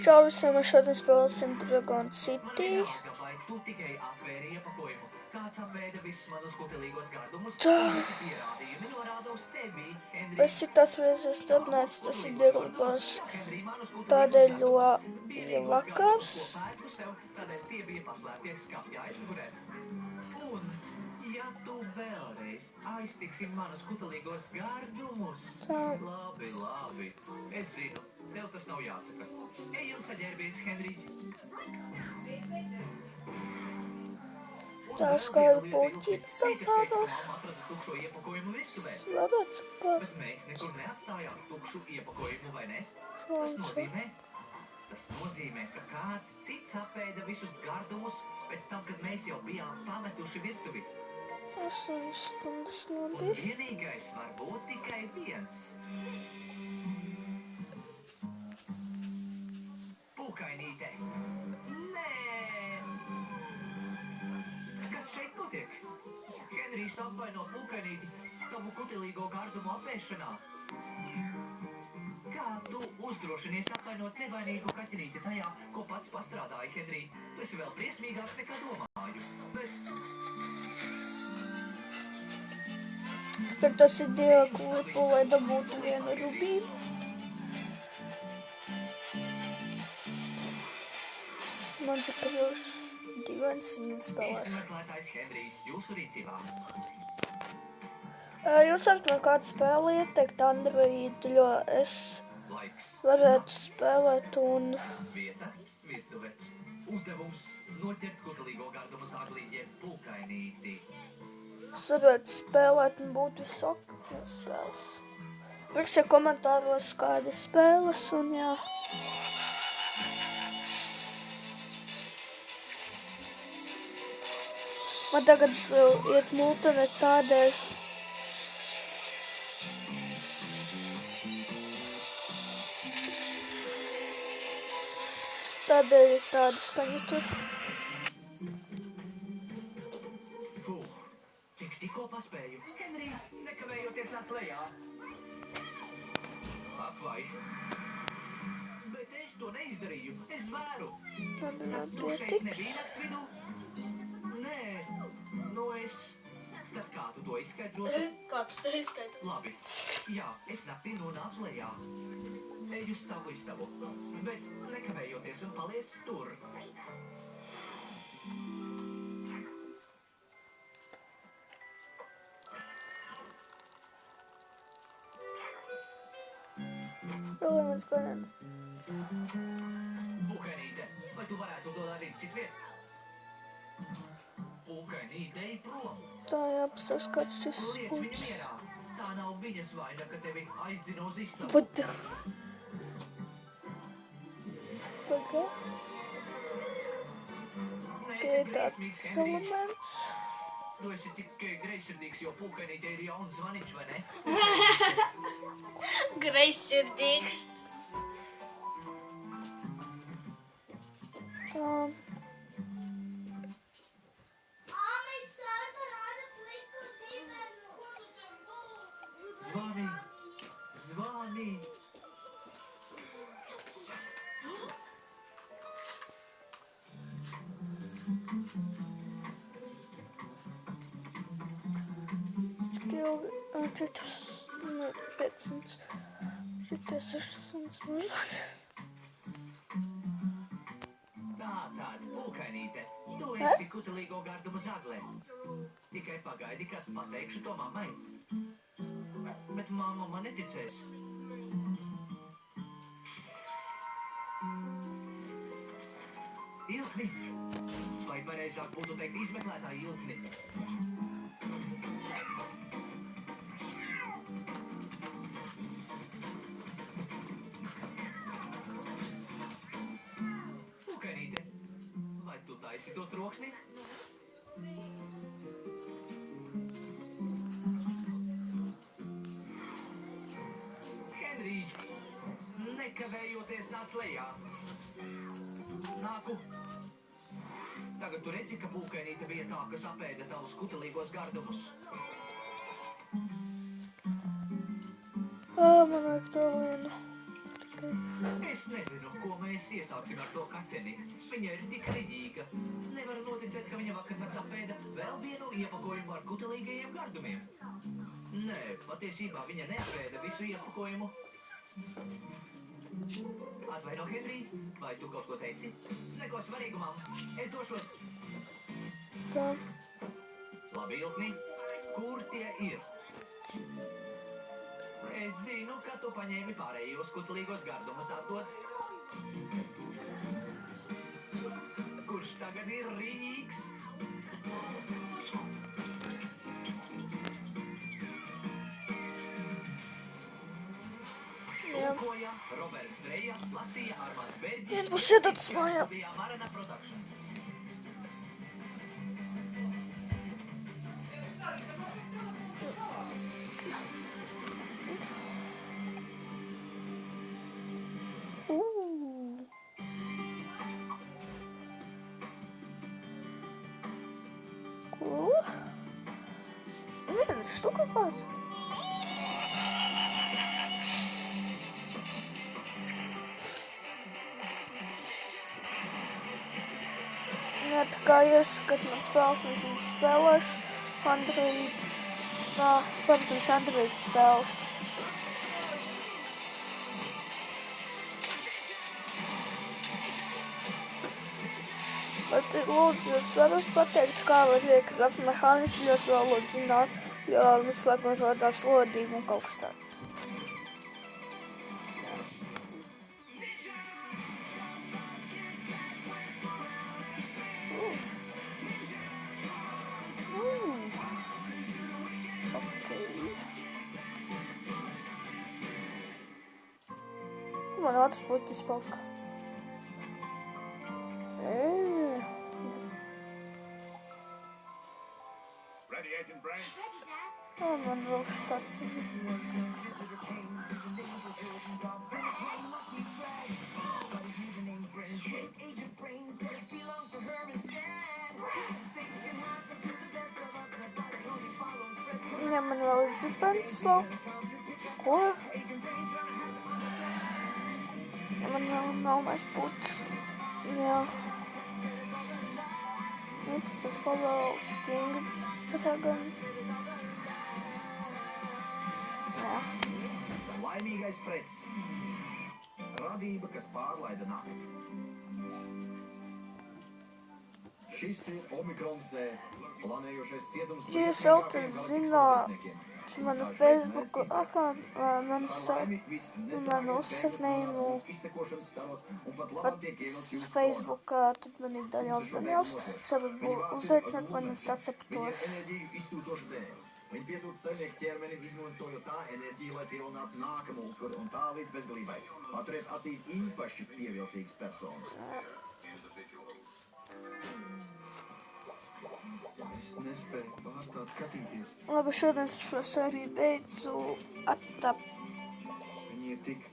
Čau visiem, mēs šodien spēlēsim Dragon City. Esi tas reizes darbnēts, tas ir dirbos tādēļ, jo vakars. Ja tu vēlreiz aiztiksi manus kutelīgos gardumus. Labi. Es zinu, tev tas nav jāsaka. Ej un saģērbies, Henrij. Tās kādu puķīti sakādās. Tukšo iepakojumu virtuvē. Svarats, ka... Bet mēs nekur neatstājām tukšu iepakojumu, vai ne? Tas nozīmē, ka kāds cits apēda visus gardumus pēc tam, kad mēs jau bijām pametuši virtuvi. 8 stundas labi. Un vienīgais var būt tikai viens. Pūkainīte. Nē! Kas šeit notiek? Henrijs apvaino Pūkainīti tavu kutelīgo gardumu apēšanā. Kā tu uzdrošinies apvainot nevainīgu kaķenīti tajā, ko pats pastrādāji, Henrij? Tu esi vēl briesmīgāks nekā domāju. Bet... Tas ir dieva klipu, lai dabūtu vienu rubīnu. Man tik kļūs dīvains viņa spēlēs. Izmeklētājs Henrijs jūsu rīcībā. Jūs varat man kādu spēli ieteikt Android, jo es varētu spēlēt un... Vieta, virtuve. Uzdevums noķert kutelīgo gardumu zāglīģiem Pūkainīti. Es varētu spēlēt un būt visokākajās spēles. Rakstiet komentāros kādi spēles un jā. Man tagad iet multene tādēļ. Tādēļ ir tāda skaņa tur. Tikko paspēju. Henrij, nekavējoties nāc lejā. Ak vai. Bet es to neizdarīju. Es zvēru. Tad tu šeit nebija nakts vidū? Nē. Nu es... Tad kā tu to izskaidroti? Kā tu to izskaidroti? Labi. Jā, es naktī nonācu lejā. Eju uz savu istabu. Bet nekavējoties un paliec tur. Vēl viens klients. Pūkainīte, vai tu varētu to darīt citviet? Pūkainītei prom. Tā jāpastāst kāds šis Liec viņu puķis. mierā. Tā nav viņas vaina, ka tevi aizdzina uz istabu. Vat. Paga. Tikai tāds elements. Tu esi tik greizsirdīgs, jo Pūkainīte ir jauns zvaniņš, vai ne? Greizsirdīgs. Tā. Zvani. Skill 4, 500, 600. Tātad, Pūkainīte, tu esi kutelīgo gardumu zaglē. Tikai pagaidi, kad pateikšu to mammai. Bet mamma man neticēs. Ilkni. Vai pareizāk būtu teikt izmeklētāji ilkni? Pūkainīte, vai tu taisi to troksni? Henrij, nekavējoties nāc lejā. Nāku. Tagad tu redzi, ka Pūkainīte bija tā, kas apēda tavus kutelīgos gardumus. Man vajag to vienu. Es nezinu, ko mēs mēs iesāksim ar to kateni. Viņa ir tik riņīga. Nevaru noticēt, ka viņa vakarnaktā pēda vēl vienu iepakojumu ar kutelīgajiem gardumiem. Nē, patiesībā viņa neapēda visu iepakojumu. Atvaino, Henrij, vai tu kaut ko teici? Neko svarīgu, mamma. Es došos. Tā. Labi, Ilkni. Kur tie ir? Es zinu, ka tu paņēmi pārējos kutelīgos gardumus atdot. Kurš tagad ir rīks? Tulkoja Roberts Dreja, lasīja Armāns Bērģis. Būs iedots mājā. Studijā Marana Productions. Cool. Viena štuka kāds. Jā, tā kā ieskat man spēles, es viņu spēlēšu Android. Protams, Android spēles. Bet lūdzu, jūs varat pateikt, kā var iekļūt mehānismu, jūs vēlos zināt, jo visu laiku man rodās lodīgi un kaut kas tāds. Man otrs puķis palika. Ready, Agent Brain? Man vēl štāds. Jā, man vēl zibens vēl. Ko? Jā, man vēl nav mēs puķis. Jā. Tas vēl skinga. Gan. Jā. Laimīgais prets. Radība, kas pārlaida nakti. Šis ir Omikrons planējošais cietums. Ja jūs vēl te zināt, manu Facebook manu uzsaknējumu Facebook, tad man ir Daniels, varbūt uzaicināt mani uz atceptošu. Viņi piesūta saimnieku ķermeni, izmantojot tā enerģiju, lai pievilinātu nākamo uzvaru un tā līdz bezgalībai. Paturiet acīs īpaši pievilcīgas personas. Es nespēju pārstāt skatīties. Labi, šodien šo sēriju beidzu. Atā. Viņi ir tik